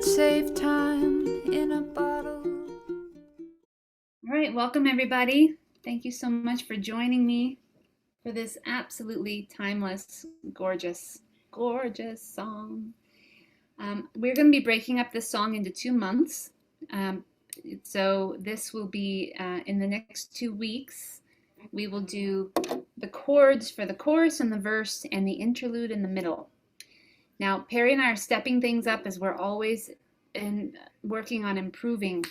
could save time in a bottle. All right, welcome everybody. Thank you so much for joining me for this absolutely timeless, gorgeous, gorgeous song. We're going to be breaking up this song into 2 months. So this will be in the next 2 weeks. We will do the chords for the chorus and the verse and the interlude in the middle. Now, Perry and I are stepping things up as we're always working on improving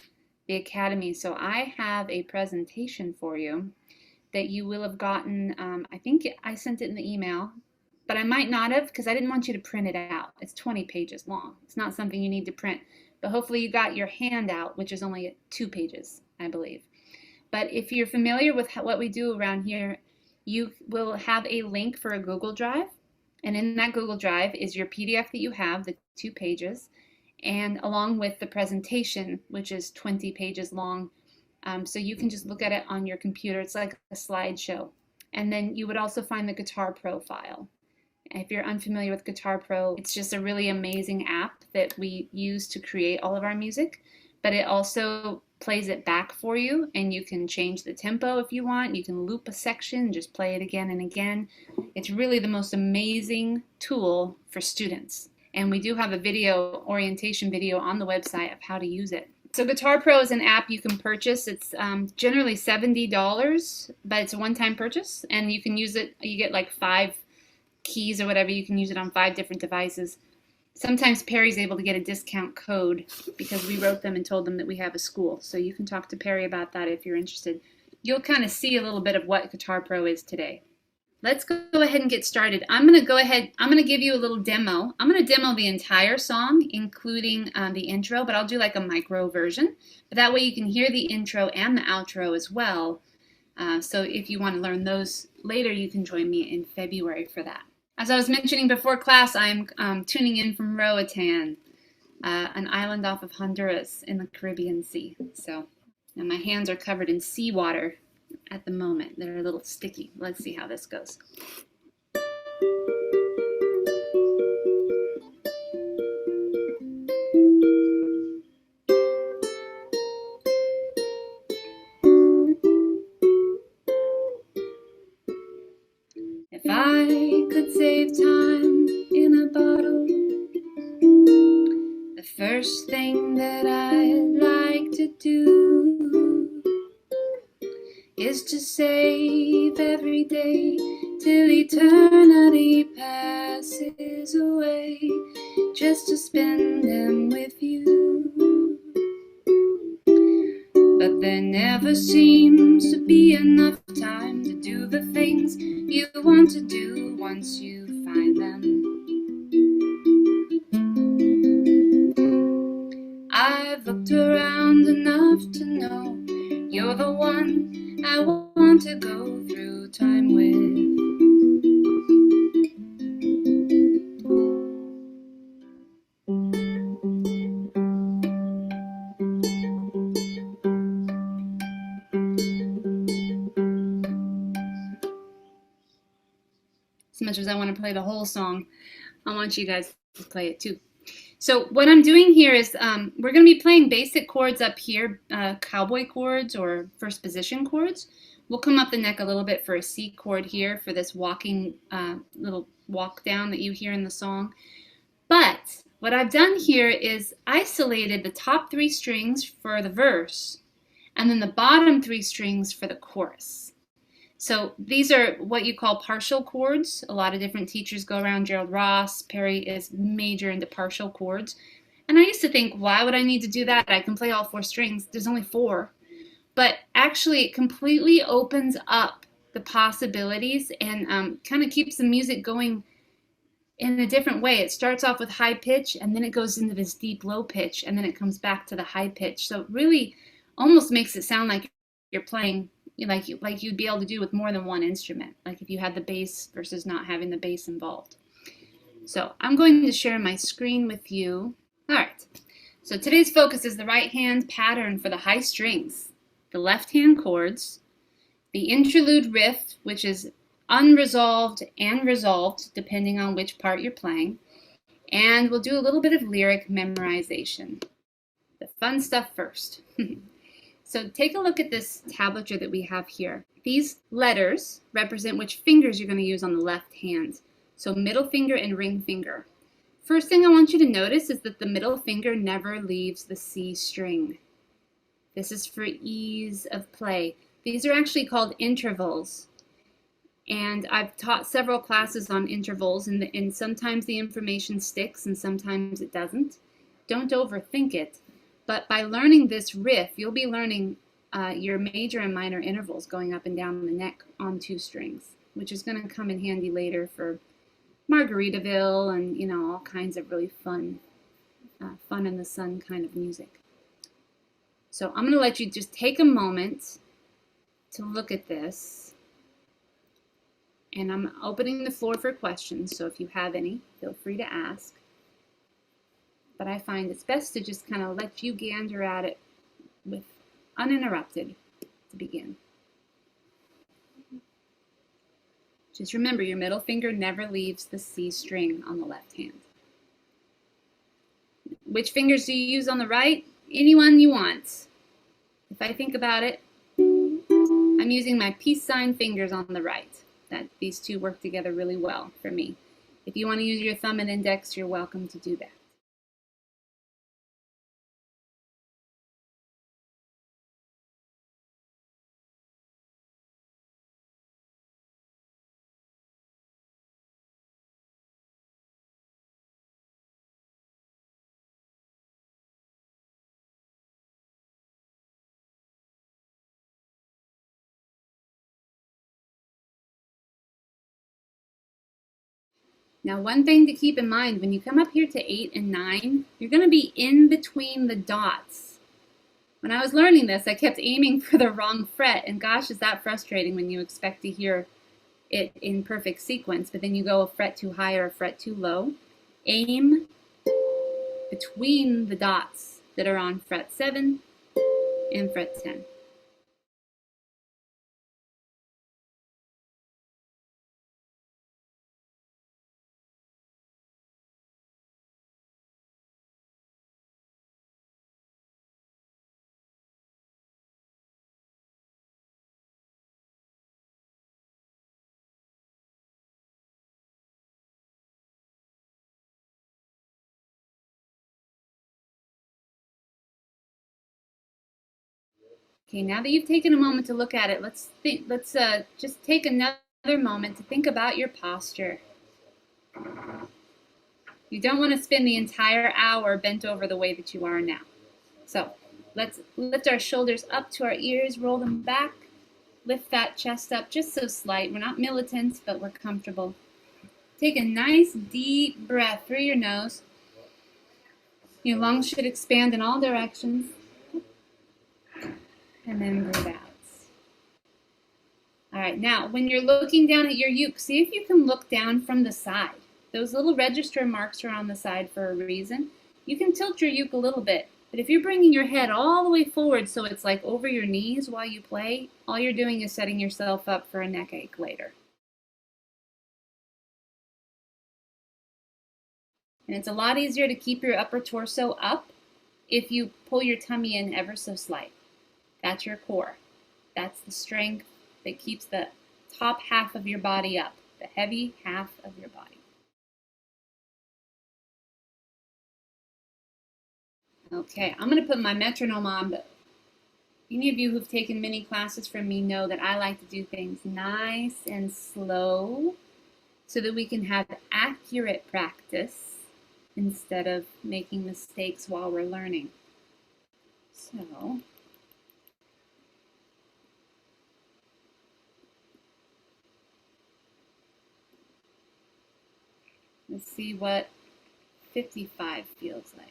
the Academy. So I have a presentation for you that you will have gotten. I think I sent it in the email, but I might not have because I didn't want you to print it out. It's 20 pages long. It's not something you need to print, but hopefully you got your handout, which is only 2 pages, I believe. But if you're familiar with what we do around here, you will have a link for a Google Drive. And in that Google Drive is your PDF that you have, the 2 pages, and along with the presentation, which is 20 pages long. So you can just look at it on your computer. It's like a slideshow. And then you would also find the Guitar Pro file. If you're unfamiliar with Guitar Pro, it's just a really amazing app that we use to create all of our music, but it also plays it back for you, and you can change the tempo if you want. You can loop a section, just play it again and again. It's really the most amazing tool for students. And we do have a video, orientation video on the website of how to use it. So Guitar Pro is an app you can purchase. It's generally $70, but it's a one-time purchase, and you can use it. You get like 5 keys or whatever. You can use it on 5 different devices. Sometimes Perry's able to get a discount code because we wrote them and told them that we have a school. So you can talk to Perry about that if you're interested. You'll kind of see a little bit of what Guitar Pro is today. Let's go ahead and get started. I'm going to give you a little demo. I'm going to demo the entire song, including the intro, but I'll do like a micro version. But that way you can hear the intro and the outro as well. So if you want to learn those later, you can join me in February for that. As I was mentioning before class, I'm tuning in from Roatan, an island off of Honduras in the Caribbean Sea. So, and my hands are covered in seawater at the moment. They're a little sticky. Let's see how this goes. If I could save time in a bottle, the first thing that I'd like to do is to save every day till eternity passes away, just to spend them with you. But there never seems to be enough time to do the things you want to do once you find them. I've looked around enough to know you're the one I want to go through time with. As much as I want to play the whole song, I want you guys to play it too. So what I'm doing here is we're going to be playing basic chords up here, cowboy chords or first position chords. We'll come up the neck a little bit for a C chord here for this walking little walk down that you hear in the song. But what I've done here is isolated the top 3 strings for the verse and then the bottom 3 strings for the chorus. So these are what you call partial chords. A lot of different teachers go around. Gerald Ross, Perry is major into partial chords. And I used to think, why would I need to do that? I can play all 4 strings. There's only 4. But actually it completely opens up the possibilities and kind of keeps the music going in a different way. It starts off with high pitch and then it goes into this deep low pitch and then it comes back to the high pitch. So it really almost makes it sound like you're playing like you'd be able to do with more than one instrument, like if you had the bass versus not having the bass involved. So I'm going to share my screen with you. All right, so today's focus is the right hand pattern for the high strings, the left hand chords, the interlude riff, which is unresolved and resolved depending on which part you're playing, And we'll do a little bit of lyric memorization. The fun stuff first. So take a look at this tablature that we have here. These letters represent which fingers you're going to use on the left hand. So middle finger and ring finger. First thing I want you to notice is that the middle finger never leaves the C string. This is for ease of play. These are actually called intervals. And I've taught several classes on intervals, and sometimes the information sticks and sometimes it doesn't. Don't overthink it. But by learning this riff, you'll be learning your major and minor intervals going up and down the neck on 2 strings, which is going to come in handy later for Margaritaville and, you know, all kinds of really fun in the sun kind of music. So I'm going to let you just take a moment to look at this. And I'm opening the floor for questions, so if you have any, feel free to ask. But I find it's best to just kind of let you gander at it with uninterrupted to begin. Just remember, your middle finger never leaves the C string on the left hand. Which fingers do you use on the right? Any one you want. If I think about it, I'm using my peace sign fingers on the right. These two work together really well for me. If you want to use your thumb and index, you're welcome to do that. Now, one thing to keep in mind, when you come up here to 8 and 9, you're going to be in between the dots. When I was learning this, I kept aiming for the wrong fret, and gosh, is that frustrating when you expect to hear it in perfect sequence, but then you go a fret too high or a fret too low. Aim between the dots that are on fret 7 and fret 10. Okay, now that you've taken a moment to look at it, let's just take another moment to think about your posture. You don't want to spend the entire hour bent over the way that you are now. So let's lift our shoulders up to our ears, roll them back, lift that chest up just so slight. We're not militant, but we're comfortable. Take a nice deep breath through your nose. Your lungs should expand in all directions. And then breathe out. All right, now when you're looking down at your uke, see if you can look down from the side. Those little register marks are on the side for a reason. You can tilt your uke a little bit, but if you're bringing your head all the way forward so it's like over your knees while you play, all you're doing is setting yourself up for a neck ache later. And it's a lot easier to keep your upper torso up if you pull your tummy in ever so slight. That's your core. That's the strength that keeps the top half of your body up, the heavy half of your body. Okay, I'm going to put my metronome on, but any of you who've taken mini classes from me know that I like to do things nice and slow so that we can have accurate practice instead of making mistakes while we're learning. So, let's see what 55 feels like.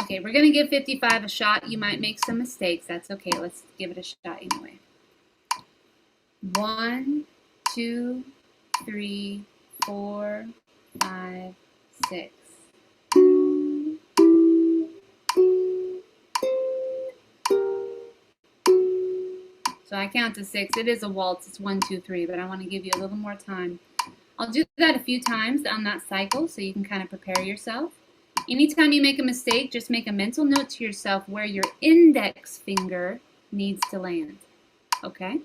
Okay, we're going to give 55 a shot. You might make some mistakes. That's okay. Let's give it a shot anyway. 1, 2, 3, 4, 5, 6. So I count to 6. It is a waltz. It's 1, 2, 3, but I want to give you a little more time. I'll do that a few times on that cycle so you can kind of prepare yourself. Anytime you make a mistake, just make a mental note to yourself where your index finger needs to land. Okay?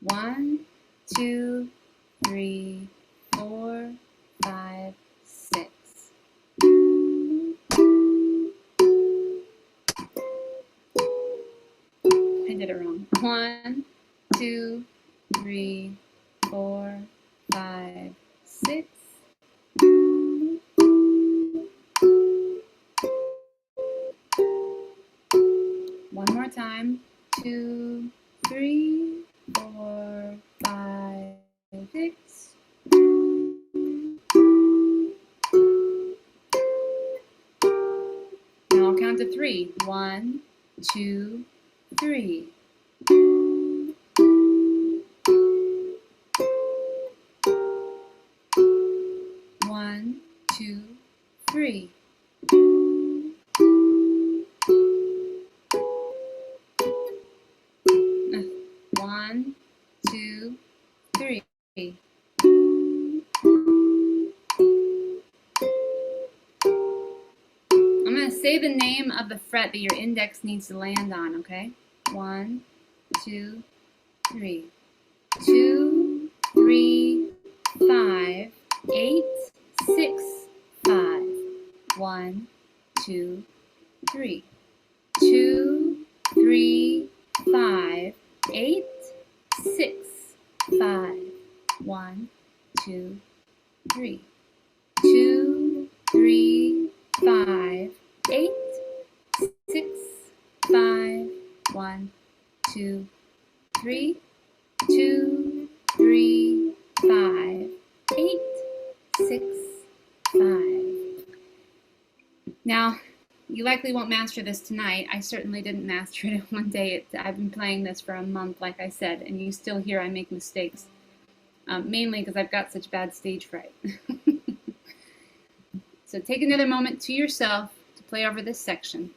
1, 2, 3, 4, 5, 6. I did it wrong. 1, 2, 3, 4, 5, 6. One more time. 2, 3, 4, 5, 6. Now I'll count to 3. 1, 2, 3. One, two, three. One, two, three. I'm going to say the name of the fret that your index needs to land on, okay? 1, 2, 3. 2, 3, 5, 8, 6, 5. 1, 2, 3. 2, 3, 5, 8, 6, 5. 1, 2, 3. 2, 3, 5, 8, 6, 5. 1, 2, 3. 2, 3, 5, 8, 6, 5. Now, you likely won't master this tonight. I certainly didn't master it in one day. I've been playing this for a month, like I said, and you still hear I make mistakes, mainly because I've got such bad stage fright. So take another moment to yourself to play over this section.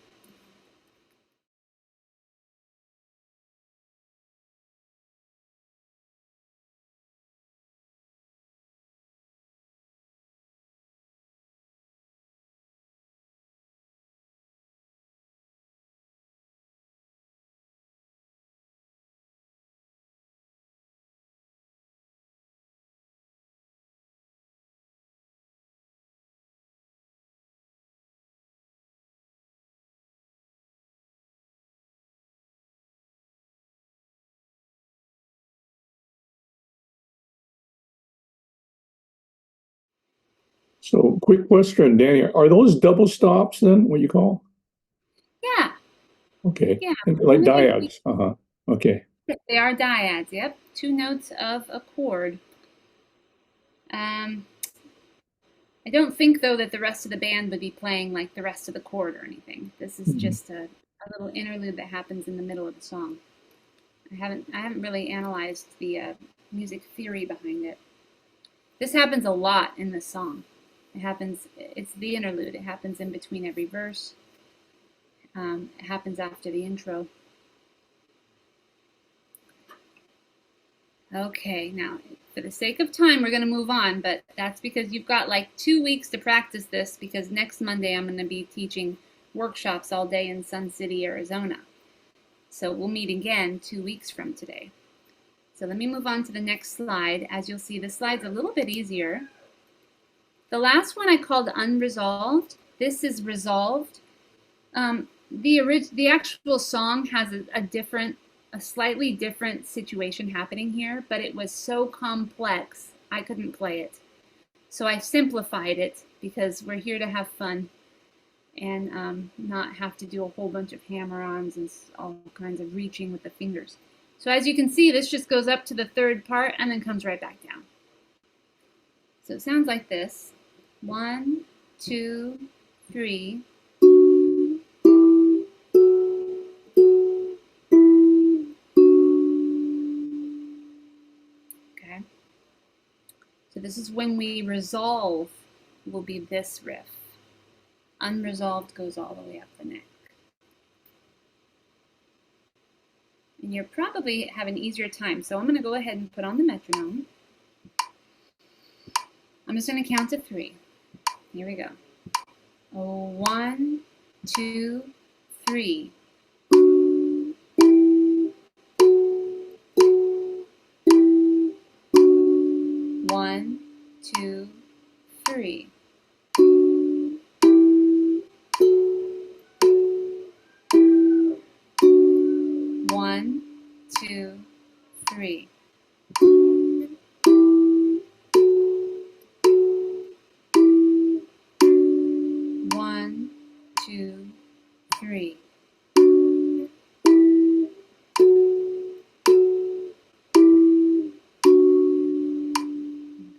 So, quick question, Danny. Are those double stops then, what you call? Yeah, Okay. yeah. Like dyads. Uh-huh. Okay. They are dyads, yep. 2 notes of a chord. I don't think, though, that the rest of the band would be playing like the rest of the chord or anything. This is just a little interlude that happens in the middle of the song. I haven't really analyzed the music theory behind it. This happens a lot in this song. It's the interlude. It happens in between every verse. It happens after the intro. Okay, now, for the sake of time, we're going to move on, but that's because you've got like 2 weeks to practice this, because next Monday I'm going to be teaching workshops all day in Sun City, Arizona. So we'll meet again 2 weeks from today. So let me move on to the next slide. As you'll see, this slide's a little bit easier. The last one I called unresolved. This is resolved. The actual song has a slightly different situation happening here, but it was so complex I couldn't play it. So I simplified it because we're here to have fun and not have to do a whole bunch of hammer-ons and all kinds of reaching with the fingers. So as you can see, this just goes up to the third part and then comes right back down. So it sounds like this. 1, 2, 3. Okay. So this is when we resolve, will be this riff. Unresolved goes all the way up the neck. and you're probably having an easier time. So I'm going to go ahead and put on the metronome. I'm just going to count to 3. Here we go. 1, 2, 3. 1, 2, 3. 1, 2, 3. 1, 2, 3.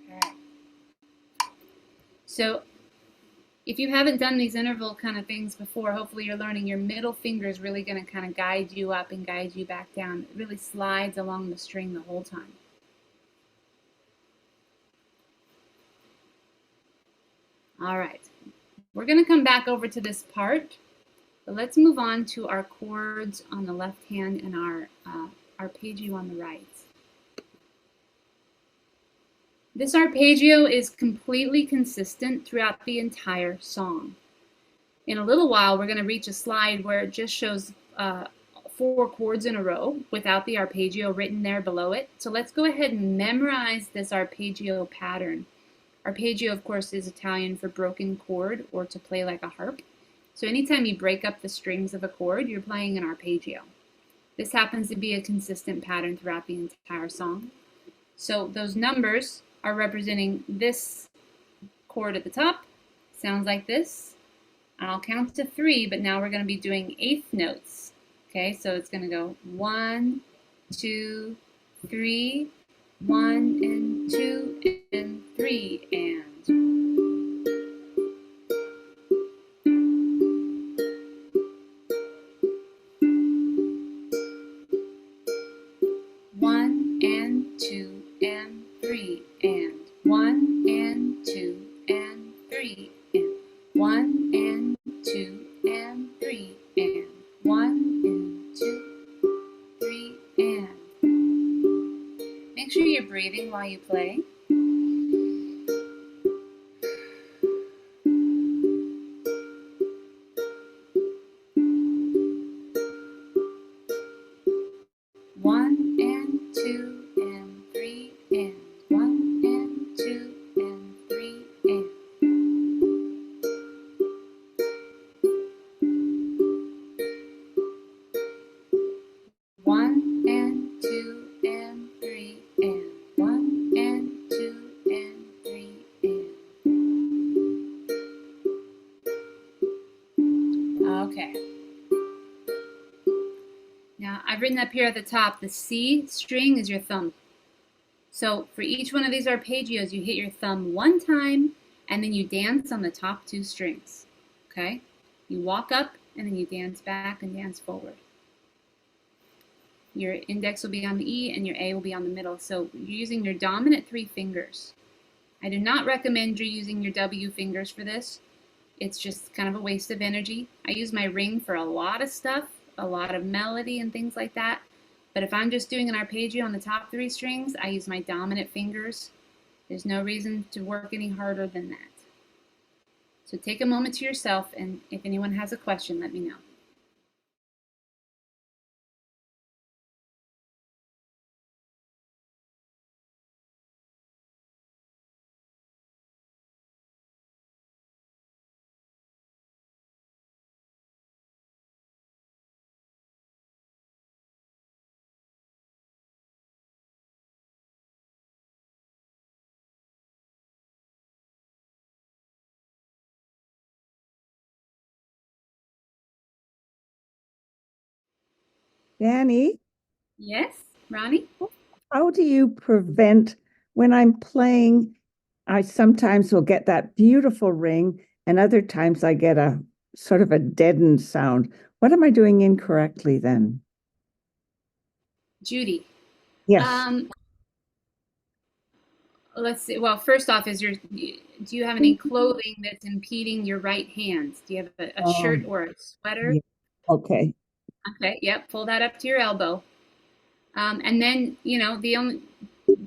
Okay. So if you haven't done these interval kind of things before, hopefully you're learning your middle finger is really going to kind of guide you up and guide you back down. It really slides along the string the whole time. All right, we're going to come back over to this part, but let's move on to our chords on the left hand and our arpeggio on the right. This arpeggio is completely consistent throughout the entire song. In a little while, we're going to reach a slide where it just shows 4 chords in a row without the arpeggio written there below it. So let's go ahead and memorize this arpeggio pattern. Arpeggio, of course, is Italian for broken chord or to play like a harp. So anytime you break up the strings of a chord, you're playing an arpeggio. This happens to be a consistent pattern throughout the entire song. So those numbers are representing this chord at the top. Sounds like this. I'll count to 3, but now we're going to be doing eighth notes. Okay, so it's going to go 1, 2, 3, 1 and 2 and 3 and 1 and 2 and 3 and 1 and 2 and 3 and 1 and 2 and 3 and 1 and 2, 3 and. Make sure you're breathing while you play. One and 2 and 3 and 1 and 2 and 3 and. One and 2 and 3 and 1 and 2 and 3 and. Okay. Now I've written up here at the top, the C string is your thumb. So for each one of these arpeggios, you hit your thumb 1 time and then you dance on the top 2 strings. Okay? You walk up and then you dance back and dance forward. Your index will be on the E and your A will be on the middle. So you're using your dominant 3 fingers. I do not recommend you using your W fingers for this. It's just kind of a waste of energy. I use my ring for a lot of stuff, a lot of melody and things like that. But if I'm just doing an arpeggio on the top 3 strings, I use my dominant fingers. There's no reason to work any harder than that. So take a moment to yourself, and if anyone has a question, let me know. Danny, Yes, Ronnie? how do you prevent when I'm playing? I sometimes will get that beautiful ring, and other times I get a sort of a deadened sound. What am I doing incorrectly then? Judy. Yes. Let's see. Well, first off, do you have any clothing that's impeding your right hand? Do you have a shirt or a sweater? Yeah. Okay. Okay, yep, pull that up to your elbow. And then,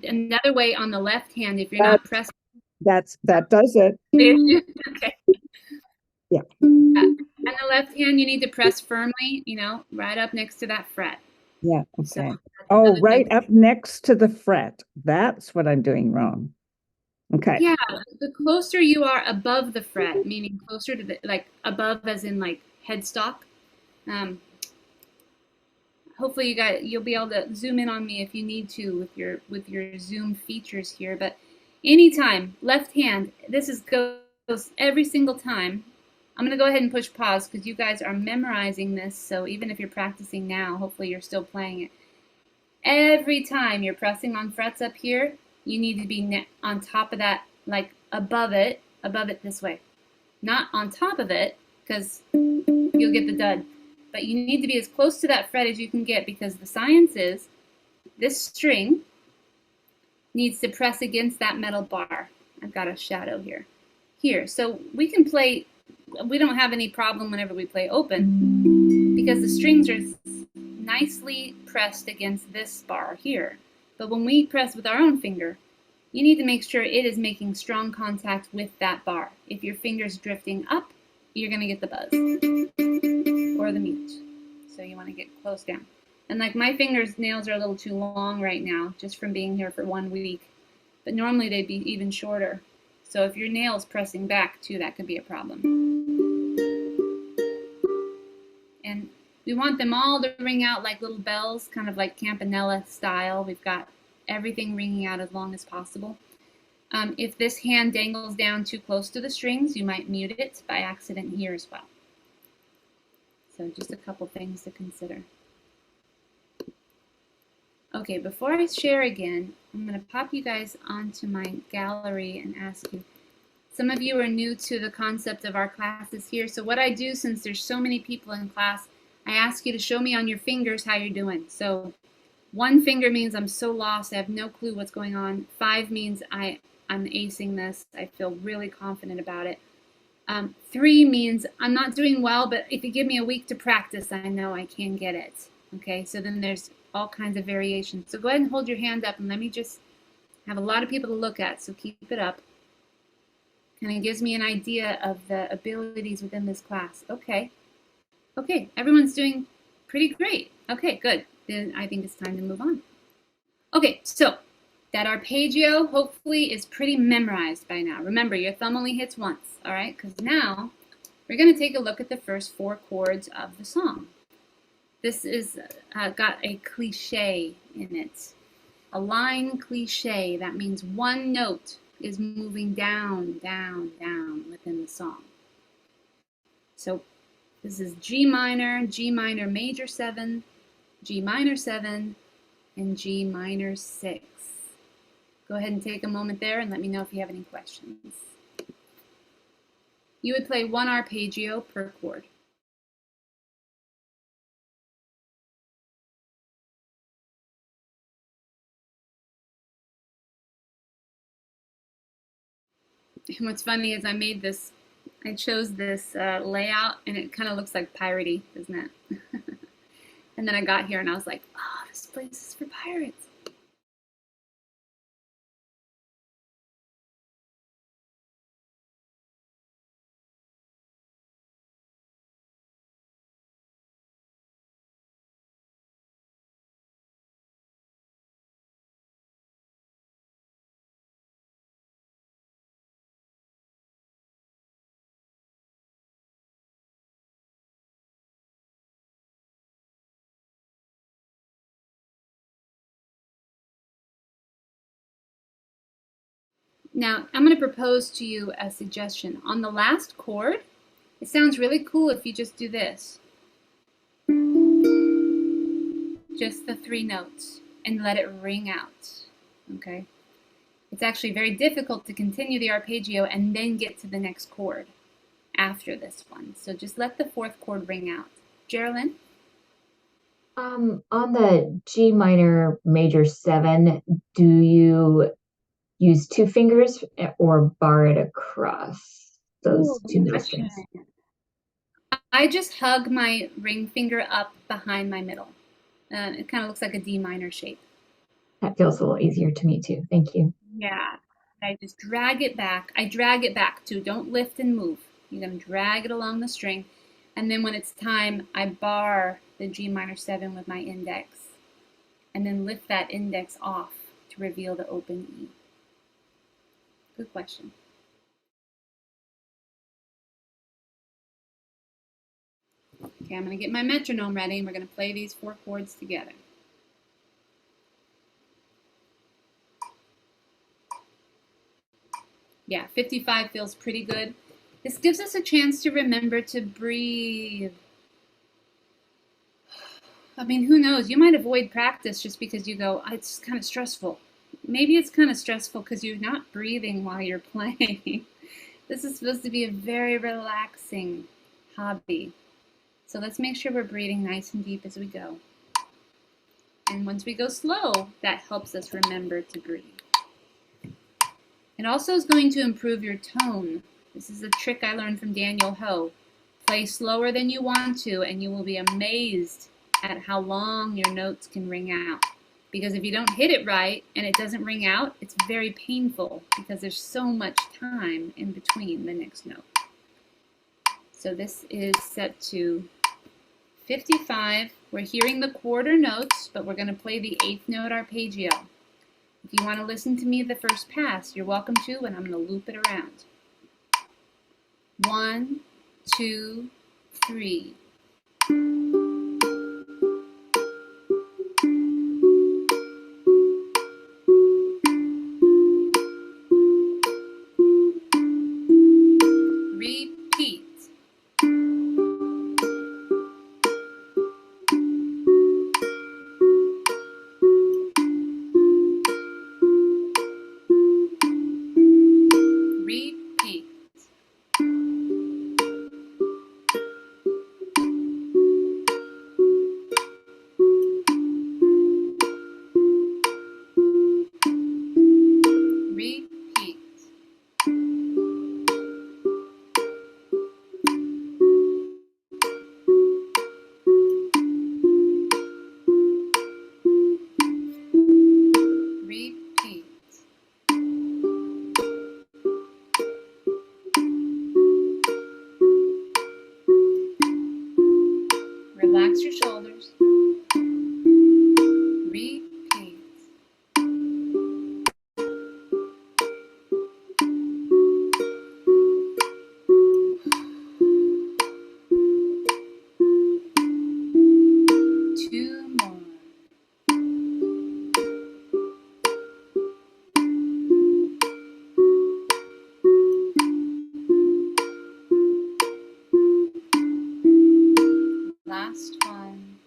another way on the left hand, if you're not pressing. That does it. Okay. Yeah. On the left hand, you need to press firmly, right up next to that fret. Yeah. So Okay. Oh, right up next to the fret. That's what I'm doing wrong. Okay. Yeah, the closer you are above the fret, meaning closer to the, like above as in like headstock. Hopefully you'll be able to zoom in on me if you need to with your Zoom features here. But anytime, left hand, goes every single time. I'm gonna go ahead and push pause because you guys are memorizing this. So even if you're practicing now, hopefully you're still playing it. Every time you're pressing on frets up here, you need to be on top of that, like above it this way. Not on top of it, because you'll get the dud. But you need to be as close to that fret as you can get, because the science is this string needs to press against that metal bar. I've got a shadow here. So we can play, we don't have any problem whenever we play open, because the strings are nicely pressed against this bar here. But when we press with our own finger, you need to make sure it is making strong contact with that bar. If your finger's drifting up, you're going to get the buzz or the mute. So you want to get close down. And like my nails are a little too long right now, just from being here for 1 week. But normally they'd be even shorter. So if your nail's pressing back too, that could be a problem. And we want them all to ring out like little bells, kind of like Campanella style. We've got everything ringing out as long as possible. If this hand dangles down too close to the strings, you might mute it by accident here as well. So just a couple things to consider. Okay, before I share again, I'm going to pop you guys onto my gallery and ask you. Some of you are new to the concept of our classes here. So what I do, since there's so many people in class, I ask you to show me on your fingers how you're doing. So 1 finger means I'm so lost, I have no clue what's going on. 5 means I'm acing this, I feel really confident about it. 3 means I'm not doing well, but if you give me a week to practice, I know I can get it. Okay, so then there's all kinds of variations. So go ahead and hold your hand up and let me just have a lot of people to look at, so keep it up. Kind of gives me an idea of the abilities within this class. Okay, everyone's doing pretty great. Okay, good. Then I think it's time to move on. Okay, so that arpeggio hopefully is pretty memorized by now. Remember, your thumb only hits once, all right? Because now we're going to take a look at the first 4 chords of the song. This is got a cliche in it. A line cliche, that means 1 note is moving down, down, down within the song. So this is G minor major 7, G minor 7, and G minor 6. Go ahead and take a moment there and let me know if you have any questions. You would play 1 arpeggio per chord. And what's funny is I chose this layout, and it kind of looks like piratey, doesn't it? And then I got here and I was like, oh, this place is for pirates. Now, I'm going to propose to you a suggestion. On the last chord, it sounds really cool if you just do this. Just the 3 notes and let it ring out, okay? It's actually very difficult to continue the arpeggio and then get to the next chord after this one. So just let the 4th chord ring out. Geraldine? On the G minor major 7, do you use 2 fingers or bar it across those 2 middle strings? I just hug my ring finger up behind my middle. It kind of looks like a D minor shape. That feels a little easier to me too. Thank you. Yeah. I just drag it back. I drag it back too. Don't lift and move. You're going to drag it along the string. And then when it's time, I bar the G minor 7 with my index. And then lift that index off to reveal the open E. Good question. Okay, I'm going to get my metronome ready and we're going to play these 4 chords together. Yeah, 55 feels pretty good. This gives us a chance to remember to breathe. I mean, who knows? You might avoid practice just because you go, oh, it's kind of stressful. Maybe it's kind of stressful because you're not breathing while you're playing. This is supposed to be a very relaxing hobby. So let's make sure we're breathing nice and deep as we go. And once we go slow, that helps us remember to breathe. It also is going to improve your tone. This is a trick I learned from Daniel Ho. Play slower than you want to, and you will be amazed at how long your notes can ring out. Because if you don't hit it right and it doesn't ring out, it's very painful because there's so much time in between the next note. So this is set to 55. We're hearing the quarter notes, but we're going to play the 8th note arpeggio. If you want to listen to me the first pass, you're welcome to, and I'm going to loop it around. 1, 2, 3. Repeat. Repeat. Repeat. Repeat. Relax your shoulders. Repeat. Two more. Last one.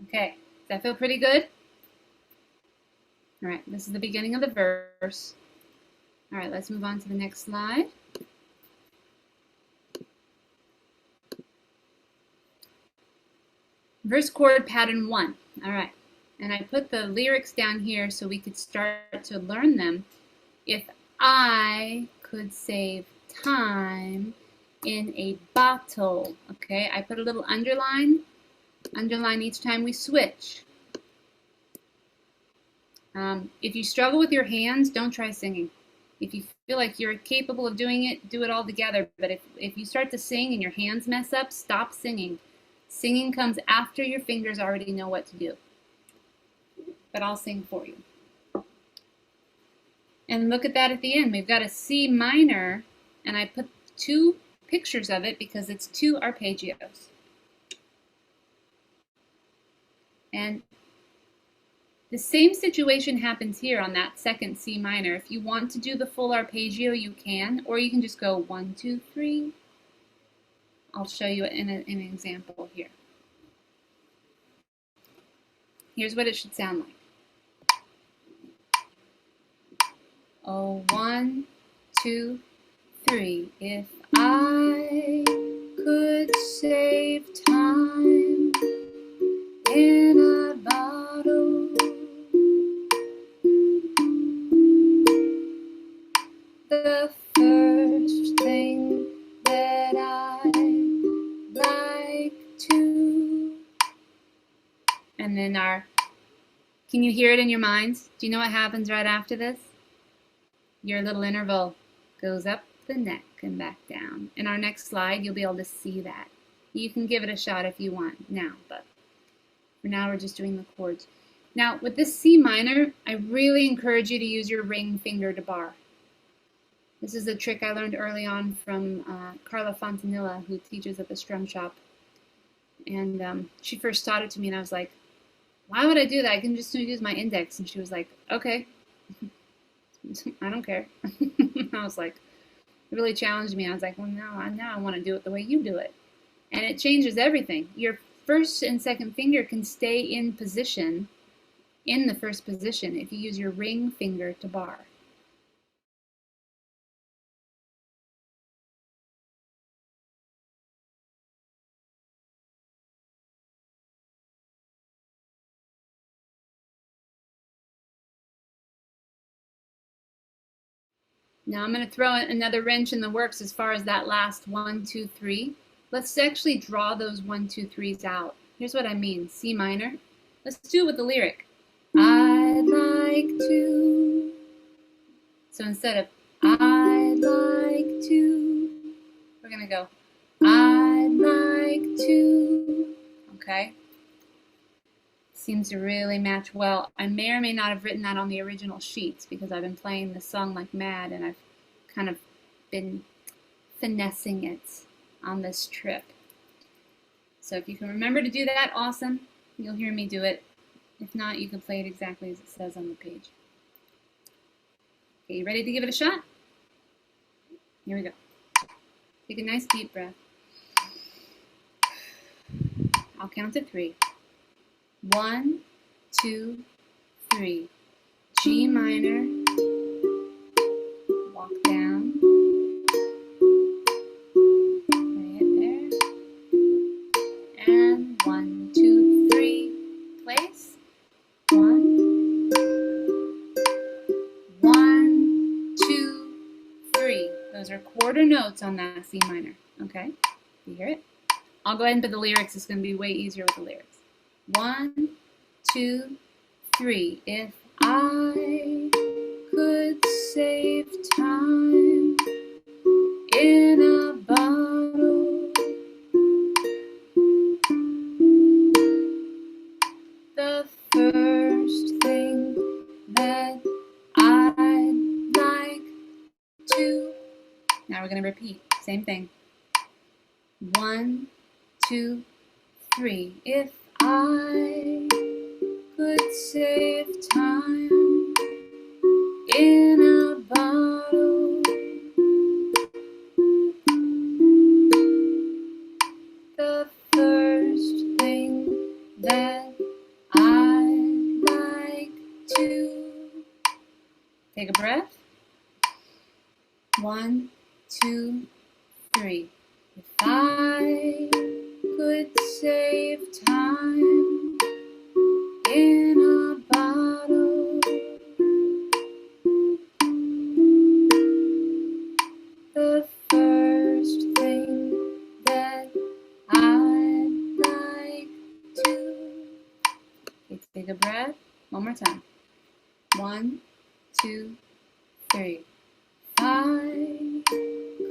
Okay, does that feel pretty good? All right, this is the beginning of the verse. All right, let's move on to the next slide. Verse chord pattern 1. All right, and I put the lyrics down here so we could start to learn them. If I could save time in a bottle. Okay, I put a little underline each time we switch. If you struggle with your hands, don't try singing. If you feel like you're capable of doing it, do it all together. But if you start to sing and your hands mess up, stop singing. Singing comes after your fingers already know what to do. But I'll sing for you. And look at that at the end. We've got a C minor, and I put 2 pictures of it because it's 2 arpeggios. And the same situation happens here on that second C minor. If you want to do the full arpeggio, you can, or you can just go 1, 2, 3. I'll show you in an example here. Here's what it should sound like. Oh, 1, 2, 3. If I could save time in a bottle, And then can you hear it in your minds? Do you know what happens right after this? Your little interval goes up the neck and back down. In our next slide, you'll be able to see that. You can give it a shot if you want now, but for now we're just doing the chords. Now with this C minor, I really encourage you to use your ring finger to bar. This is a trick I learned early on from Carla Fontanilla, who teaches at the Strum Shop. And she first taught it to me, and I was like, why would I do that? I can just use my index. And she was like, okay, I don't care. I was like, it really challenged me. I was like, well, now I want to do it the way you do it. And it changes everything. Your first and second finger can stay in position, in the first position, if you use your ring finger to bar. Now I'm going to throw another wrench in the works as far as that last 1, 2, 3. Let's actually draw those 1, 2, 3s out. Here's what I mean. C minor. Let's do it with the lyric. I'd like to. So instead of I'd like to, we're going to go I'd like to. Okay? Seems to really match well. I may or may not have written that on the original sheets because I've been playing the song like mad and I've kind of been finessing it on this trip. So if you can remember to do that, awesome. You'll hear me do it. If not, you can play it exactly as it says on the page. Okay, you ready to give it a shot? Here we go. Take a nice deep breath. I'll count to 3. 1, 2, 3. G minor. Walk down. Play it there. And 1, 2, 3. Place. 1, 1, 2, 3. Those are quarter notes on that C minor. Okay? You hear it? I'll go ahead and put the lyrics. It's going to be way easier with the lyrics. 1, 2, 3. If I could save time in a bottle, the first thing that I'd like to. Now we're going to repeat. Same thing. 1, 2, 3. If I could save time in a bottle, the first thing that I'd like to. Take a breath. 1, 2, 3. If I could save time in a bottle, the first thing that I'd like to. Okay, take a breath. One more time. 1, 2, 3. If I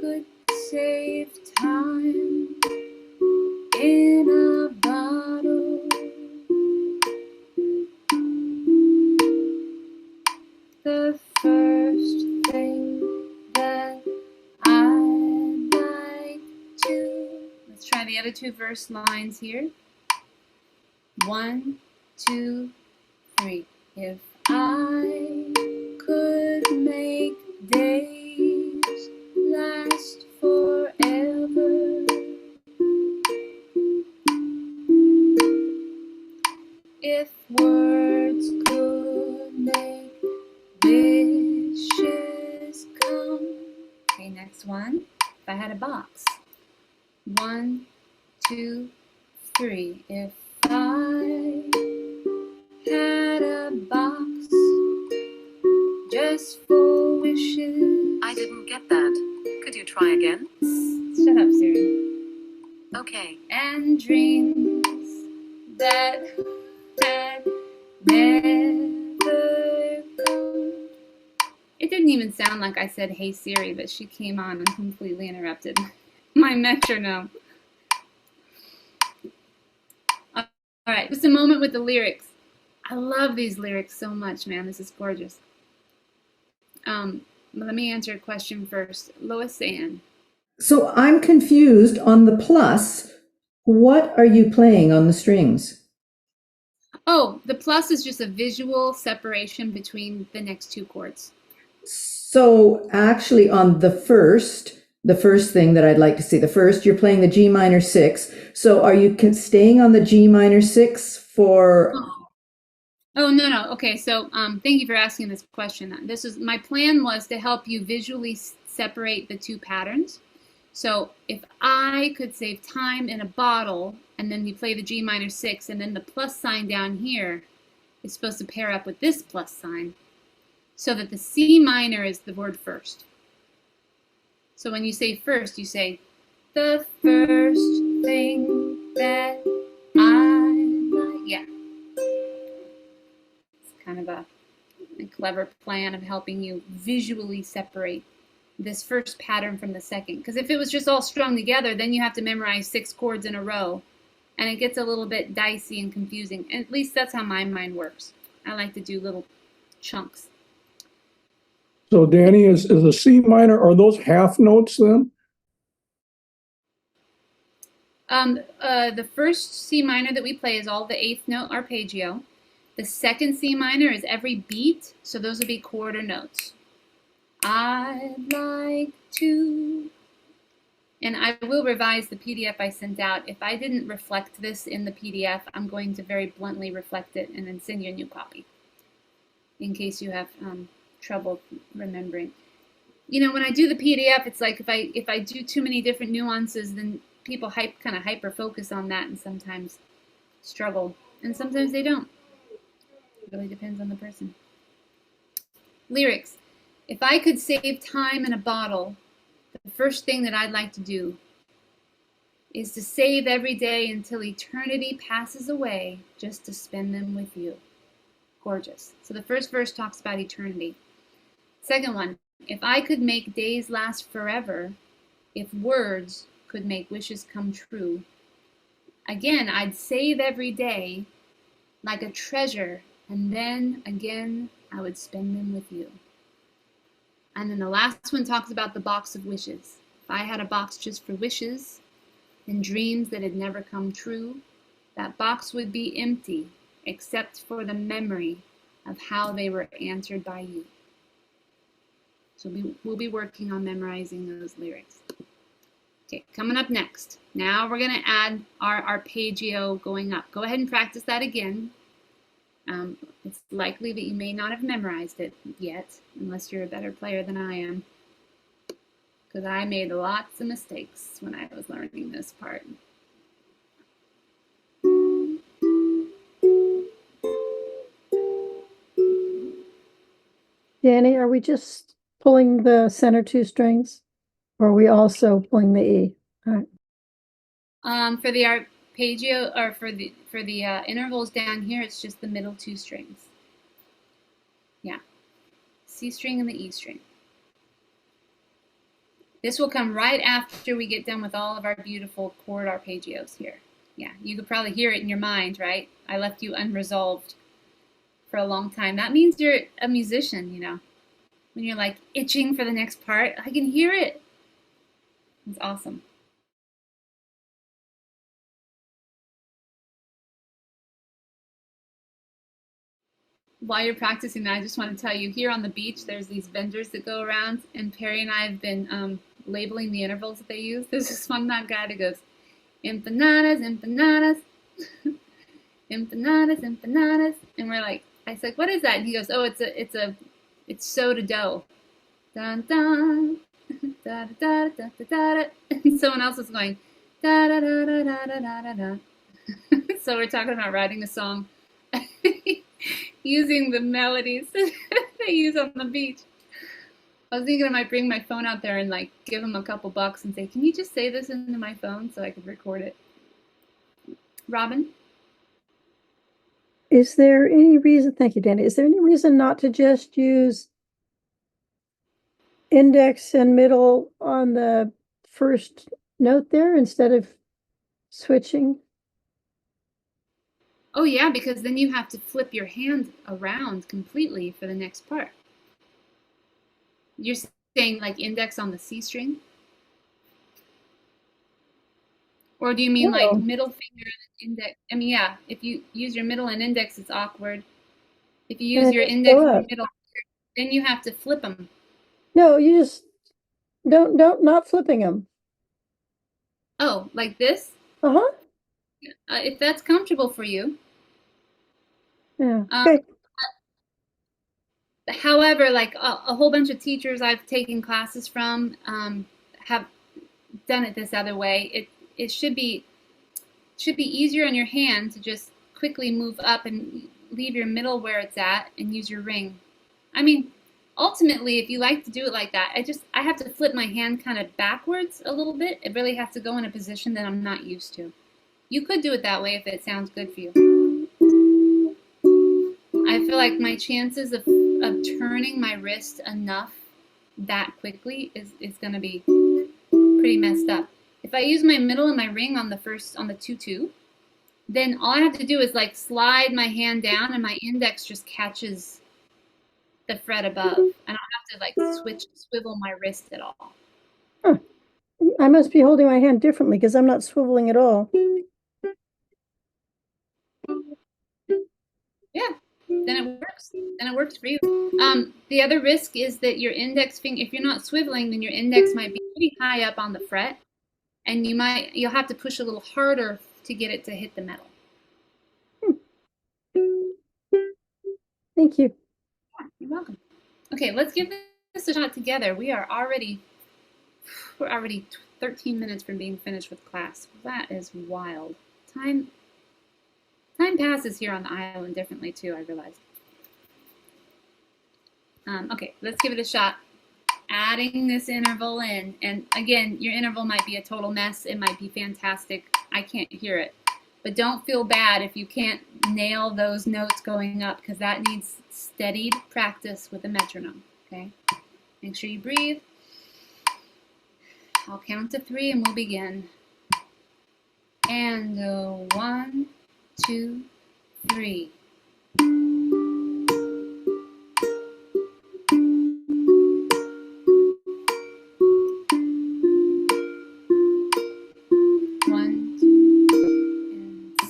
could save time in a bottle, the first thing that I'd like to. Let's try the other 2 verse lines here. 1, 2, 3. If I could make days last forever, if words could make wishes come. Okay, next one. If I had a box. 1, 2, 3. If I had a box just for wishes. I didn't get that. Could you try again? Shut up, Siri. Okay. And dreams that never come. It didn't even sound like I said, "Hey Siri," but she came on and completely interrupted my metronome. All right, just a moment with the lyrics. I love these lyrics so much, man. This is gorgeous. Let me answer a question first. Lois Ann. So I'm confused on the plus. What are you playing on the strings? Oh, the plus is just a visual separation between the next two chords. So actually on the first thing that I'd like to see, the first, you're playing the G minor 6. So are you staying on the G minor 6 for... Oh, no. Okay, so thank you for asking this question. My plan was to help you visually separate the two patterns. So if I could save time in a bottle, and then you play the G minor 6, and then the plus sign down here is supposed to pair up with this plus sign, so that the C minor is the word first. So when you say first, you say, the first thing that I like. Yeah. It's kind of a clever plan of helping you visually separate this first pattern from the second. Because if it was just all strung together, then you have to memorize 6 chords in a row. And it gets a little bit dicey and confusing. At least that's how my mind works. I like to do little chunks. So Danny, is the C minor, are those half notes then? The first C minor that we play is all the 8th note arpeggio. The second C minor is every beat, so those would be quarter notes. I'd like to, and I will revise the PDF I sent out. If I didn't reflect this in the PDF, I'm going to very bluntly reflect it and then send you a new copy, in case you have trouble remembering. You know, when I do the PDF, it's like if I do too many different nuances, then people kind of hyper focus on that and sometimes struggle, and sometimes they don't. It really depends on the person. Lyrics. If I could save time in a bottle, the first thing that I'd like to do is to save every day until eternity passes away, just to spend them with you. Gorgeous. So the first verse talks about eternity. Second one, if I could make days last forever, if words could make wishes come true, again, I'd save every day like a treasure, and then again, I would spend them with you. And then the last one talks about the box of wishes. If I had a box just for wishes and dreams that had never come true, that box would be empty except for the memory of how they were answered by you. So we'll be working on memorizing those lyrics. Okay, coming up next. Now we're going to add our arpeggio going up. Go ahead and practice that again. It's likely that you may not have memorized it yet, unless you're a better player than I am, because I made lots of mistakes when I was learning this part. Danny, are we just pulling the center 2 strings, or are we also pulling the E? All right. For the arpeggio, or for the intervals down here, it's just the middle 2 strings. Yeah, C string and the E string. This will come right after we get done with all of our beautiful chord arpeggios here. Yeah, you could probably hear it in your mind, right? I left you unresolved for a long time. That means you're a musician, you know. When you're like itching for the next part, I can hear it. It's awesome. While you're practicing that, I just want to tell you, here on the beach, there's these vendors that go around, and Perry and I have been labeling the intervals that they use. There's this one guy that goes, empanadas, empanadas, empanadas, empanadas, and we're like, I said, what is that? And he goes, oh, it's soda dough. Dun dun, da da da da da da. And someone else was going, da da da da da da da da. So we're talking about writing a song using the melodies they use on the beach. I was thinking I might bring my phone out there and like give them a couple bucks and say, can you just say this into my phone so I could record it? Robin? Is there any reason, thank you, Danny, is there any reason not to just use index and middle on the first note there instead of switching? Oh yeah, because then you have to flip your hand around completely for the next part. You're saying like index on the C string? Or do you mean like No. middle finger and index? I mean, yeah, if you use your middle and index, it's awkward. If you And use it your just index go and up. middle, then you have to flip them. No, you just not flipping them. Oh, like this? Uh-huh. If that's comfortable for you. Yeah. Um, Okay. However, like a whole bunch of teachers I've taken classes from have done it this other way. It should be easier on your hand to just quickly move up and leave your middle where it's at and use your ring. I mean, ultimately, if you like to do it like that, I have to flip my hand kind of backwards a little bit. It really has to go in a position that I'm not used to. You could do it that way if it sounds good for you. I feel like my chances of turning my wrist enough that quickly is going to be pretty messed up. If I use my middle and my ring on the 2-2, then all I have to do is like slide my hand down and my index just catches the fret above. I don't have to like swivel my wrist at all. Huh. I must be holding my hand differently because I'm not swiveling at all. Yeah, then it works. Then it works for you. The other risk is that your index finger, if you're not swiveling, then your index might be pretty high up on the fret, and you'll have to push a little harder to get it to hit the metal. Thank you. You're welcome. Okay, let's give this a shot together. We're already 13 minutes from being finished with class. That is wild. Time passes here on the island differently too, I realized. Okay, let's give it a shot. Adding this interval in. And again, your interval might be a total mess. It might be fantastic. I can't hear it. But don't feel bad if you can't nail those notes going up, because that needs steadied practice with a metronome. Okay? Make sure you breathe. I'll count to 3 and we'll begin. And 1, 2, 3.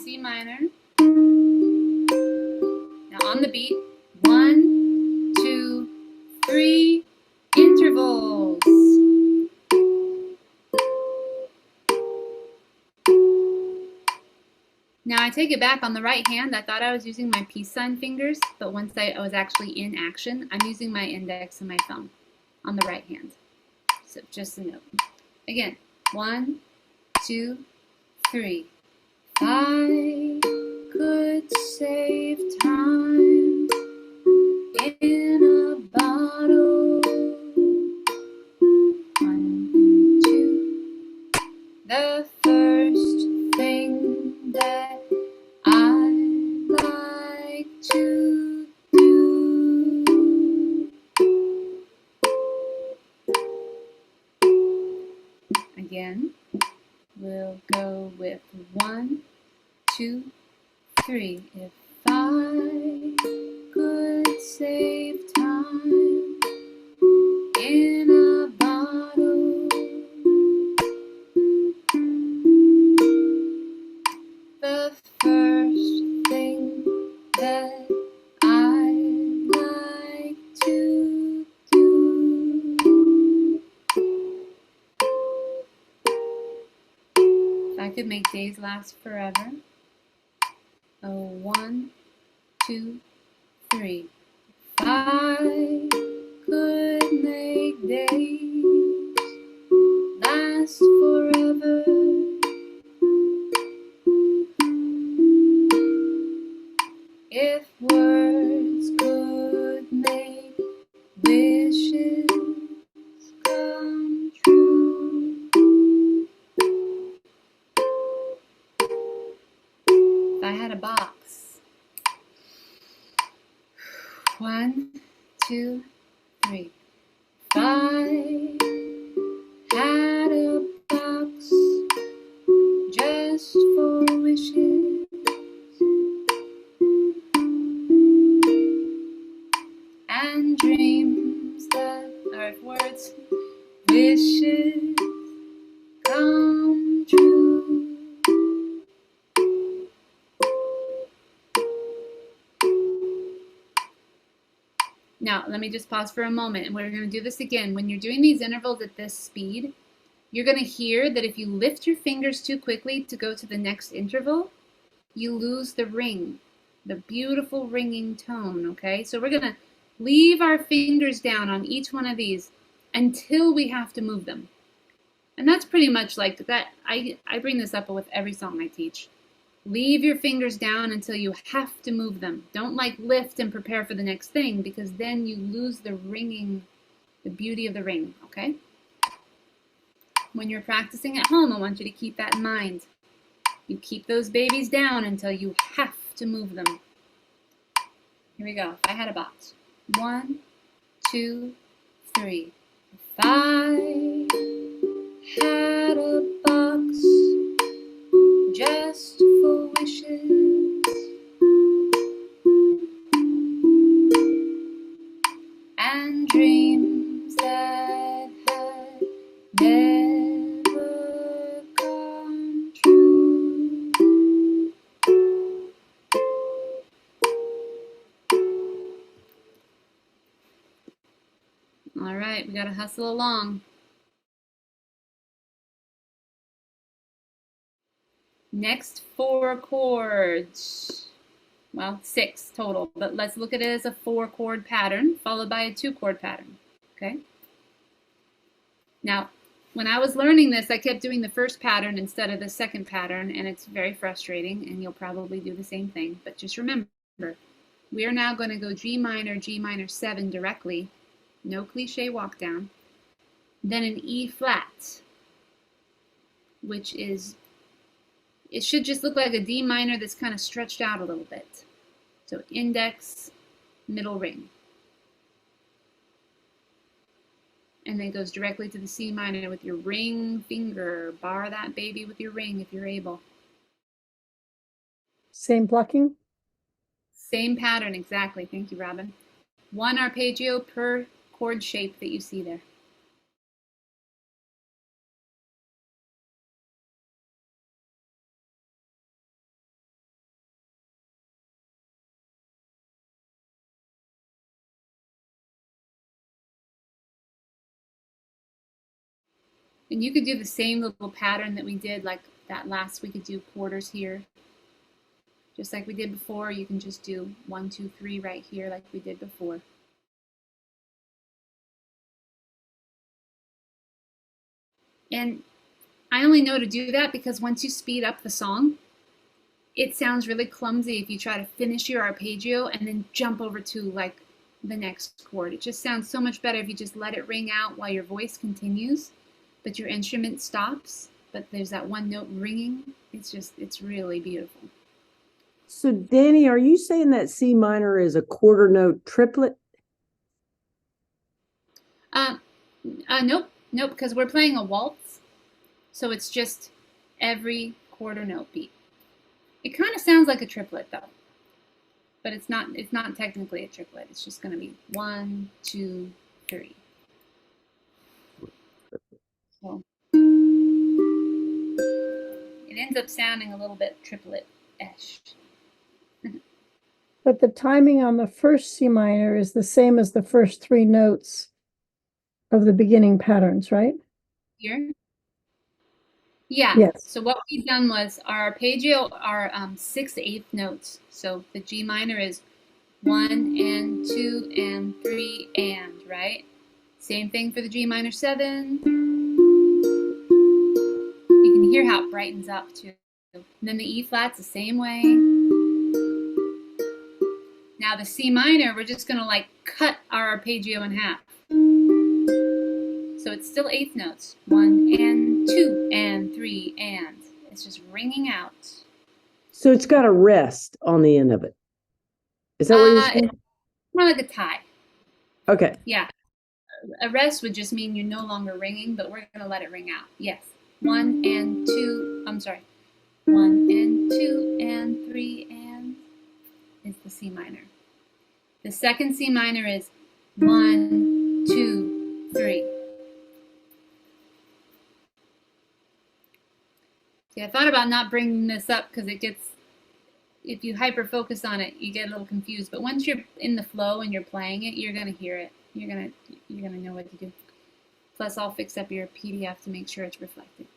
C minor. Now on the beat, 1, 2, 3, intervals. Now I take it back. On the right hand, I thought I was using my peace sign fingers, but once I was actually in action, I'm using my index and my thumb on the right hand. So just a note. Again, 1, 2, 3. I could save time in a bottle. 1, 2. The first thing that I like to do. Again, we'll go with 1, 2, 3. If I could save time in a bottle, the first thing that I like to do. If I could make days last forever. 1, 2, 3. If I could make days last forever. If words could make wishes come true. If I had a box 1, 2, 3. 5 had a box just for wishes, and dreams that are words, wishes come true. Now, let me just pause for a moment, and we're going to do this again. When you're doing these intervals at this speed, you're going to hear that if you lift your fingers too quickly to go to the next interval, you lose the ring, the beautiful ringing tone, okay? So we're going to leave our fingers down on each one of these until we have to move them. And that's pretty much like that. I bring this up with every song I teach. Leave your fingers down until you have to move them. Don't like lift and prepare for the next thing, because then you lose the ringing, the beauty of the ring, okay? When you're practicing at home, I want you to keep that in mind. You keep those babies down until you have to move them. Here we go. If I had a box. 1, 2, 3. 5 had a box just for wishes, and dreams that had never come true. All right, we gotta hustle along. Next 4 chords. Well, 6 total, but let's look at it as a 4-chord pattern followed by a 2-chord pattern, okay? Now, when I was learning this, I kept doing the first pattern instead of the second pattern, and it's very frustrating, and you'll probably do the same thing. But just remember, we are now going to go G minor 7 directly, no cliche walk down, then an E flat, which is, it should just look like a D minor that's kind of stretched out a little bit. So index, middle ring. And then goes directly to the C minor with your ring finger. Bar that baby with your ring if you're able. Same plucking? Same pattern, exactly. Thank you, Robin. 1 arpeggio per chord shape that you see there. And you could do the same little pattern that we did like that last, we could do quarters here. Just like we did before, you can just do 1, 2, 3 right here like we did before. And I only know to do that because once you speed up the song, it sounds really clumsy if you try to finish your arpeggio and then jump over to like the next chord. It just sounds so much better if you just let it ring out while your voice continues, but your instrument stops, but there's that one note ringing. It's really beautiful. So Danny, are you saying that C minor is a quarter note triplet? Nope, because we're playing a waltz, so it's just every quarter note beat. It kind of sounds like a triplet though, but it's not technically a triplet. It's just going to be 1, 2, 3. So it ends up sounding a little bit triplet-ish. But the timing on the first C minor is the same as the first 3 notes of the beginning patterns, right? Here? Yeah. Yes. So what we've done was our arpeggio are 6/8 notes. So the G minor is 1 and 2 and 3 and, right? Same thing for the G minor 7. You can hear how it brightens up too. And then the E flat's the same way. Now the C minor, we're just gonna like cut our arpeggio in half. So it's still 8th notes. 1 and 2 and 3 and. It's just ringing out. So it's got a rest on the end of it. Is that what you're saying? More like a tie. Okay. Yeah. A rest would just mean you're no longer ringing, but we're going to let it ring out. Yes. 1 and 2. I'm sorry. 1 and 2 and 3 and is the C minor. The second C minor is 1, 2, 3. See, I thought about not bringing this up because it gets, if you hyper focus on it, you get a little confused. But once you're in the flow and you're playing it, you're gonna hear it. You're gonna know what to do. Plus, I'll fix up your PDF to make sure it's reflected.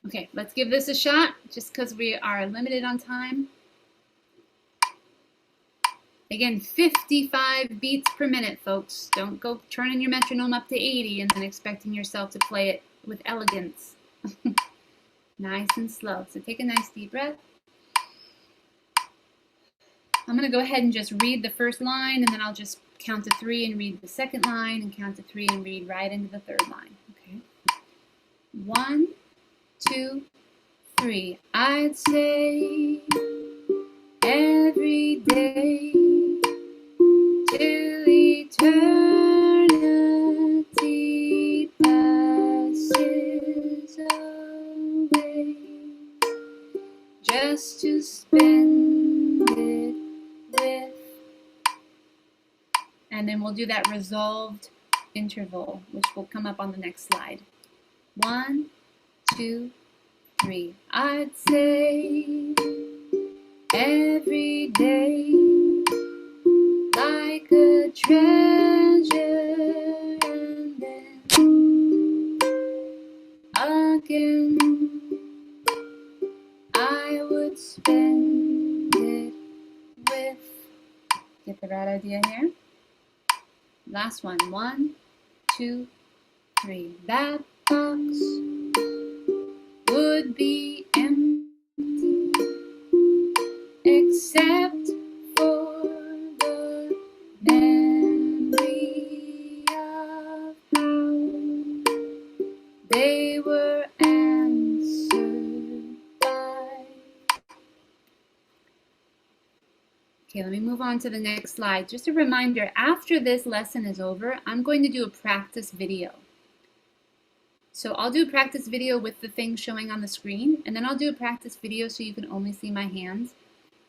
Okay, let's give this a shot, just because we are limited on time. Again, 55 beats per minute, folks. Don't go turning your metronome up to 80 and then expecting yourself to play it with elegance. Nice and slow. So take a nice deep breath. I'm going to go ahead and just read the first line, and then I'll just count to 3 and read the second line, and count to 3 and read right into the third line. Okay. 1, 2, 3. I'd say every day till eternity passes away, just to spend it with. And then we'll do that resolved interval, which will come up on the next slide. 1, 2, 3. I'd say every day like a treasure, and then again I would spend it with. Get the right idea here? Last one. 1, 2, 3. That box would be empty except for the memory of how they were answered by. Okay, let me move on to the next slide. Just a reminder, after this lesson is over, I'm going to do a practice video. So I'll do a practice video with the thing showing on the screen, and then I'll do a practice video so you can only see my hands.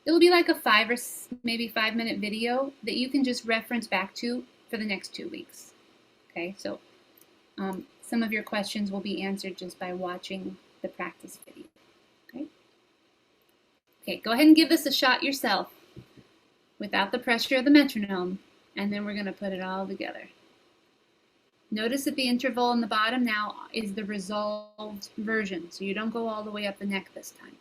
It'll be like a 5 or maybe 5-minute video that you can just reference back to for the next 2 weeks. Okay, so some of your questions will be answered just by watching the practice video. Okay, okay, go ahead and give this a shot yourself without the pressure of the metronome, and then we're going to put it all together. Notice that the interval in the bottom now is the resolved version, so you don't go all the way up the neck this time.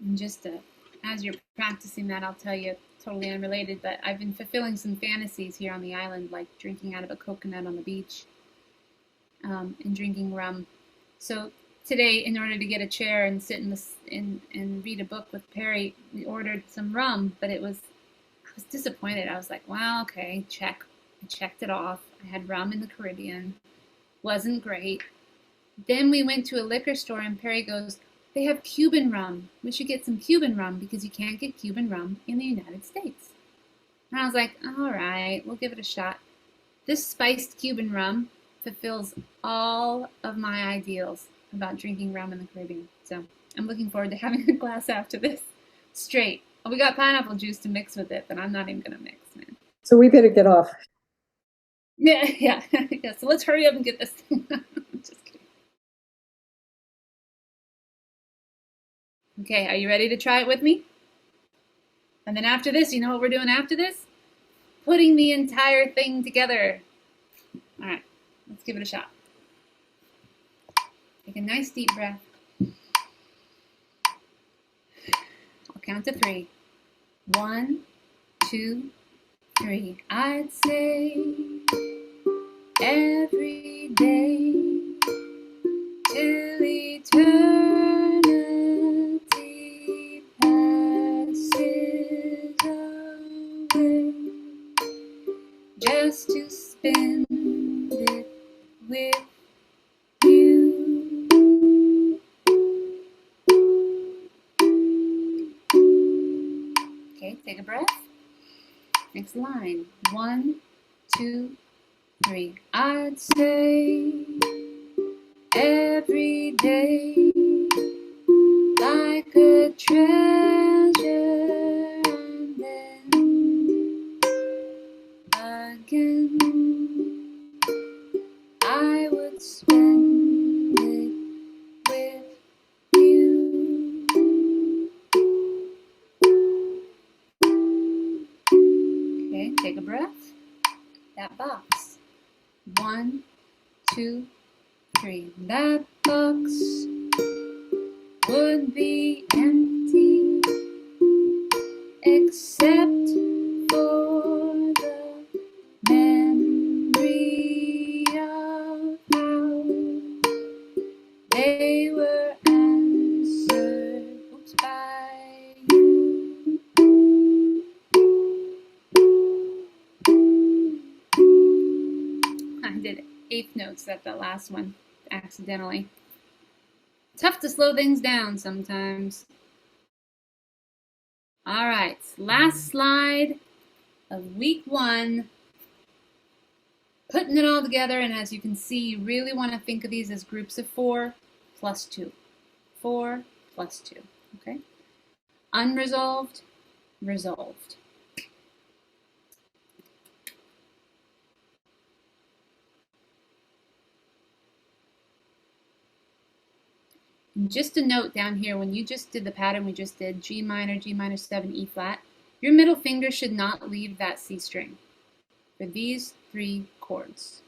And just as you're practicing that, I'll tell you, totally unrelated, but I've been fulfilling some fantasies here on the island, like drinking out of a coconut on the beach and drinking rum. So today, in order to get a chair and sit and read a book with Perry, we ordered some rum, but I was disappointed. I was like, well, okay, check. I checked it off. I had rum in the Caribbean. Wasn't great. Then we went to a liquor store and Perry goes, they have Cuban rum. We should get some Cuban rum because you can't get Cuban rum in the United States. And I was like, all right, we'll give it a shot. This spiced Cuban rum fulfills all of my ideals about drinking rum in the Caribbean. So I'm looking forward to having a glass after this. Straight. Oh, we got pineapple juice to mix with it, but I'm not even going to mix, man. So we better get off. Yeah, yeah. Yeah. So let's hurry up and get this thing. Just kidding. Okay, are you ready to try it with me? And then after this, you know what we're doing after this? putting the entire thing together. All right, let's give it a shot. Take a nice deep breath. I'll count to 3. 1, 2, 3. I'd say every day till eternity passes away, just to spend it with you. Okay, take a breath. Next line. 1, 2, 3. I'd say every day like a treasure, and then again I would spend it with you. Okay, take a breath. That box. 1, 2, 3. That box would be empty except for the memory of how they were answered by you. I did 8th notes at the last one accidentally. Tough to slow things down sometimes. All right, last slide of week 1. Putting it all together, and as you can see, you really want to think of these as groups of 4 plus 2. 4 plus 2, okay? Unresolved, resolved. And just a note down here, when you just did the pattern we just did, G minor, G minor 7, E flat, your middle finger should not leave that C string for these 3 chords.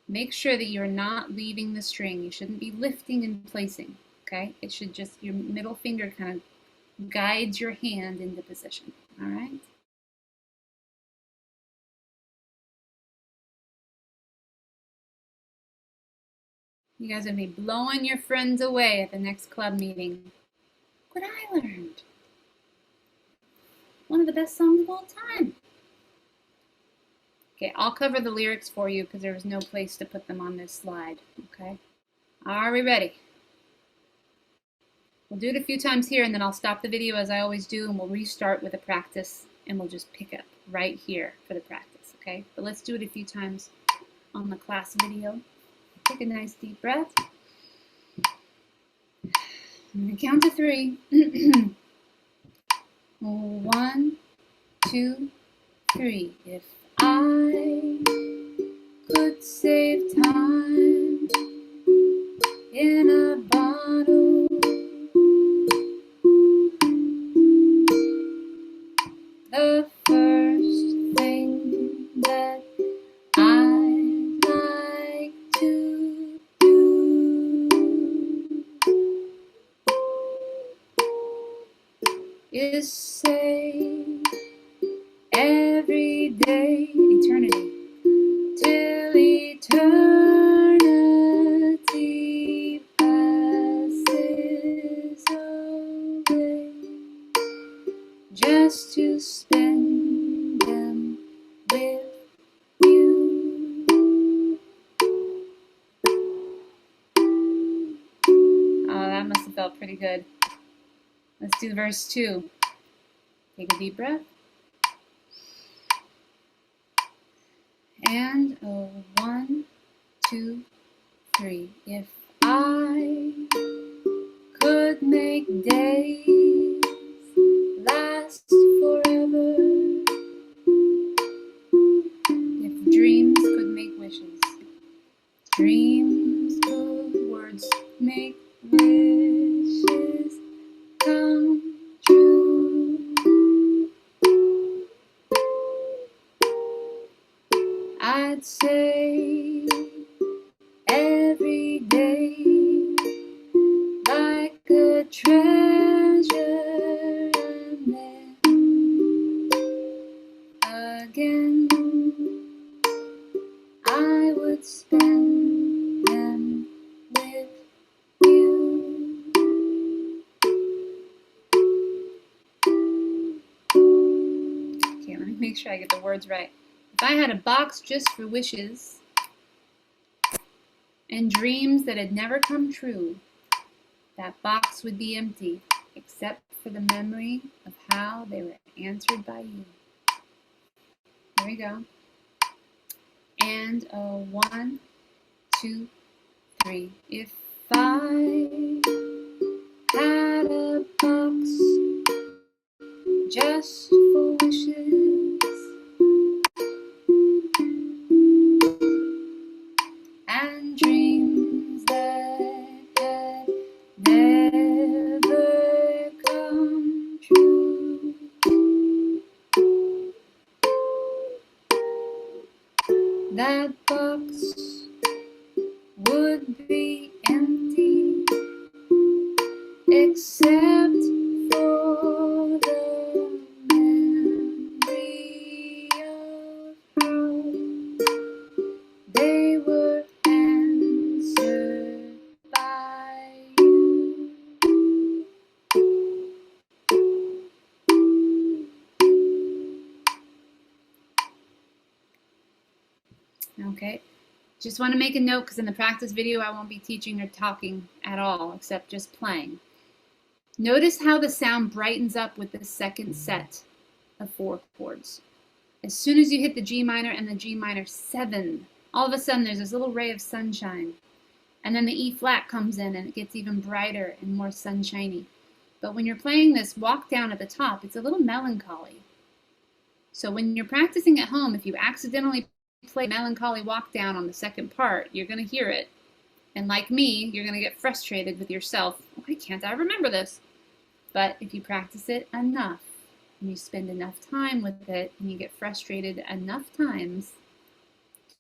Make sure that you're not leaving the string. You shouldn't be lifting and placing, okay? It should just, your middle finger kind of guides your hand into position, all right? You guys are going to be blowing your friends away at the next club meeting. Look what I learned. One of the best songs of all time. Okay, I'll cover the lyrics for you because there was no place to put them on this slide, okay? Are we ready? We'll do it a few times here and then I'll stop the video as I always do and we'll restart with a practice and we'll just pick up right here for the practice, okay? But let's do it a few times on the class video. Take a nice deep breath. I'm going to count to 3. 1, 2, 3. If I could save time in a bottle, the first thing that I'd like to do is say every day, eternity, till eternity passes away, just to spend them with you. Oh, that must have felt pretty good. Let's do verse 2. Take a deep breath. And 1, 2, 3. If I could make days last forever, if dreams could make wishes, dreams could, words make wishes come true. I'd say every day like a treasure, and then again I would spend them with you. Okay, let me make sure I get the words right. If I had a box just for wishes and dreams that had never come true, that box would be empty, except for the memory of how they were answered by you. Here we go. And a 1, 2, 3. If I had a box just for wishes and dreams that had never come true, that box would be empty except for the memory of how they were answered by you. Okay, just want to make a note because in the practice video I won't be teaching or talking at all except just playing. Notice how the sound brightens up with the second set of 4 chords. As soon as you hit the G minor and the G minor 7, all of a sudden there's this little ray of sunshine. And then the E flat comes in and it gets even brighter and more sunshiny. But when you're playing this walk down at the top, it's a little melancholy. So when you're practicing at home, if you accidentally play melancholy walk down on the second part, you're going to hear it. And like me, you're going to get frustrated with yourself. Why can't I remember this? But if you practice it enough, and you spend enough time with it, and you get frustrated enough times,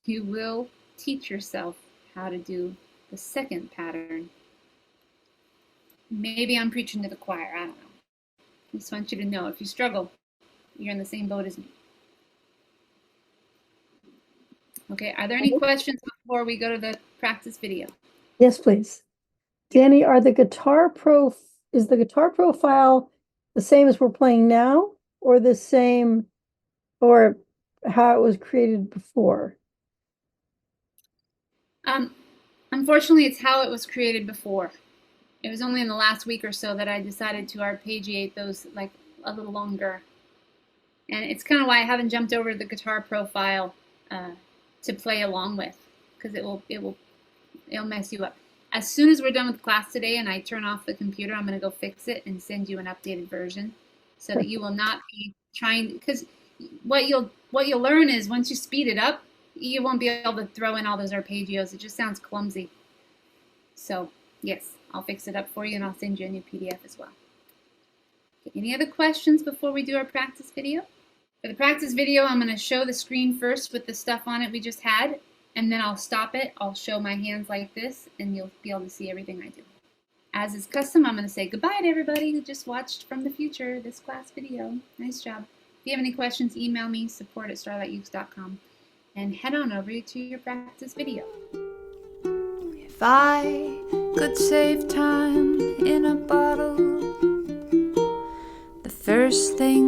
you will teach yourself how to do the second pattern. Maybe I'm preaching to the choir, I don't know. I just want you to know, if you struggle, you're in the same boat as me. Okay, are there any questions before we go to the practice video? Yes, please. Danny, is the guitar profile the same as we're playing now, or the same, or how it was created before? Unfortunately, it's how it was created before. It was only in the last week or so that I decided to arpeggiate those like a little longer. And it's kind of why I haven't jumped over to the guitar profile to play along with, because it'll mess you up. As soon as we're done with class today and I turn off the computer, I'm going to go fix it and send you an updated version so that you will not be trying, because what you'll learn is once you speed it up, you won't be able to throw in all those arpeggios. It just sounds clumsy. So yes, I'll fix it up for you and I'll send you a new PDF as well. Okay, any other questions before we do our practice video? For the practice video, I'm going to show the screen first with the stuff on it we just had, and then I'll stop it. I'll show my hands like this, and you'll be able to see everything I do. As is custom, I'm going to say goodbye to everybody who just watched from the future this class video. Nice job. If you have any questions, email me, support@starlightukes.com, and head on over to your practice video. If I could save time in a bottle, the first thing